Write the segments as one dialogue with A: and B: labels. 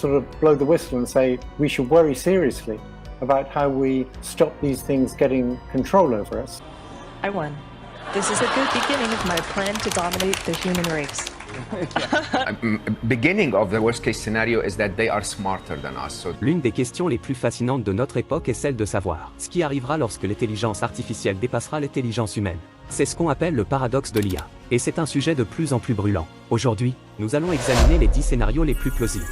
A: sort of blow the whistle and say we should worry seriously about how we stop these things getting control over us.
B: I won. This is a good beginning of my plan to dominate the human race.
C: Beginning of the worst case scenario is that they are smarter than us. So
D: L'une des questions les plus fascinantes de notre époque est celle de savoir ce qui arrivera lorsque l'intelligence artificielle dépassera l'intelligence humaine. C'est ce qu'on appelle le paradoxe de l'IA. Et c'est un sujet de plus en plus brûlant. Aujourd'hui, nous allons examiner les 10 scénarios les plus plausibles.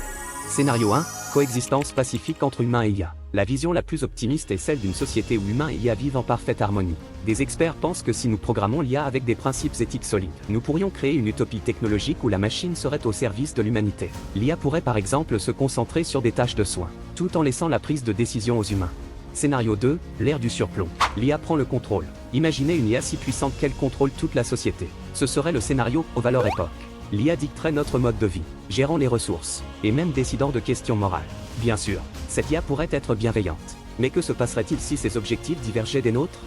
D: Scénario 1, coexistence pacifique entre humains et IA. La vision la plus optimiste est celle d'une société où humains et IA vivent en parfaite harmonie. Des experts pensent que si nous programmons l'IA avec des principes éthiques solides, nous pourrions créer une utopie technologique où la machine serait au service de l'humanité. L'IA pourrait par exemple se concentrer sur des tâches de soins, tout en laissant la prise de décision aux humains. Scénario 2, l'ère du surplomb. L'IA prend le contrôle. Imaginez une IA si puissante qu'elle contrôle toute la société. Ce serait le scénario aux valeurs époque. L'IA dicterait notre mode de vie, gérant les ressources, et même décidant de questions morales. Bien sûr, cette IA pourrait être bienveillante. Mais que se passerait-il si ses objectifs divergeaient des nôtres?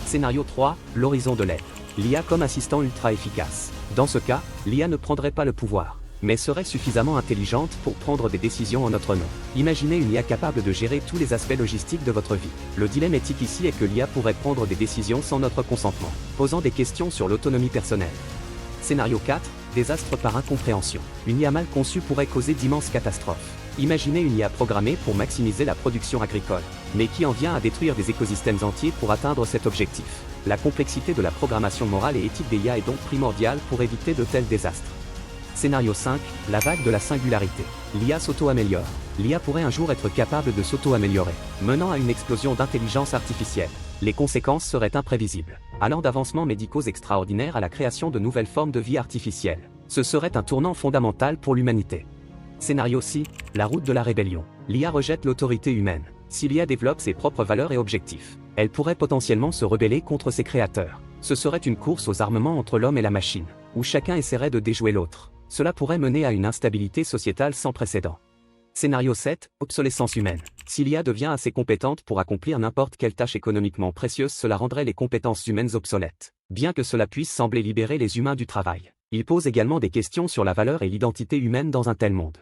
D: Scénario 3, l'horizon de l'aide. L'IA comme assistant ultra efficace. Dans ce cas, l'IA ne prendrait pas le pouvoir, mais serait suffisamment intelligente pour prendre des décisions en notre nom. Imaginez une IA capable de gérer tous les aspects logistiques de votre vie. Le dilemme éthique ici est que l'IA pourrait prendre des décisions sans notre consentement, posant des questions sur l'autonomie personnelle. Scénario 4, désastre par incompréhension. Une IA mal conçue pourrait causer d'immenses catastrophes. Imaginez une IA programmée pour maximiser la production agricole, mais qui en vient à détruire des écosystèmes entiers pour atteindre cet objectif. La complexité de la programmation morale et éthique des IA est donc primordiale pour éviter de tels désastres. Scénario 5, la vague de la singularité. L'IA s'auto-améliore. L'IA pourrait un jour être capable de s'auto-améliorer, menant à une explosion d'intelligence artificielle. Les conséquences seraient imprévisibles, allant d'avancements médicaux extraordinaires à la création de nouvelles formes de vie artificielle. Ce serait un tournant fondamental pour l'humanité. Scénario 6, la route de la rébellion. L'IA rejette l'autorité humaine. Si l'IA développe ses propres valeurs et objectifs, elle pourrait potentiellement se rebeller contre ses créateurs. Ce serait une course aux armements entre l'homme et la machine, où chacun essaierait de déjouer l'autre. Cela pourrait mener à une instabilité sociétale sans précédent. Scénario 7, obsolescence humaine. Si l'IA devient assez compétente pour accomplir n'importe quelle tâche économiquement précieuse, cela rendrait les compétences humaines obsolètes. Bien que cela puisse sembler libérer les humains du travail, il pose également des questions sur la valeur et l'identité humaine dans un tel monde.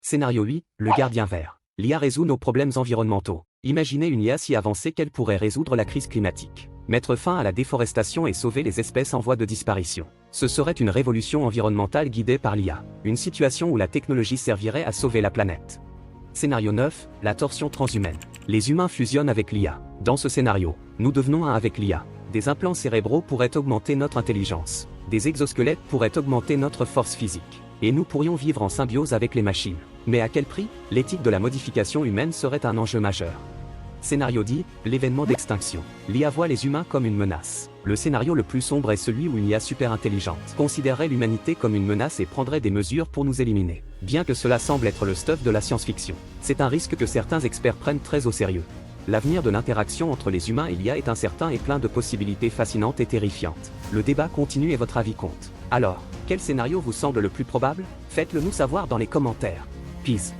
D: Scénario 8, le gardien vert. L'IA résout nos problèmes environnementaux. Imaginez une IA si avancée qu'elle pourrait résoudre la crise climatique, mettre fin à la déforestation et sauver les espèces en voie de disparition. Ce serait une révolution environnementale guidée par l'IA, une situation où la technologie servirait à sauver la planète. Scénario 9, la torsion transhumaine. Les humains fusionnent avec l'IA. Dans ce scénario, nous devenons un avec l'IA. Des implants cérébraux pourraient augmenter notre intelligence. Des exosquelettes pourraient augmenter notre force physique. Et nous pourrions vivre en symbiose avec les machines. Mais à quel prix? L'éthique de la modification humaine serait un enjeu majeur. Scénario 10, l'événement d'extinction. L'IA voit les humains comme une menace. Le scénario le plus sombre est celui où une IA super intelligente considérerait l'humanité comme une menace et prendrait des mesures pour nous éliminer. Bien que cela semble être le stuff de la science-fiction, c'est un risque que certains experts prennent très au sérieux. L'avenir de l'interaction entre les humains et l'IA est incertain et plein de possibilités fascinantes et terrifiantes. Le débat continue et votre avis compte. Alors, quel scénario vous semble le plus probable? Faites-le nous savoir dans les commentaires. Peace.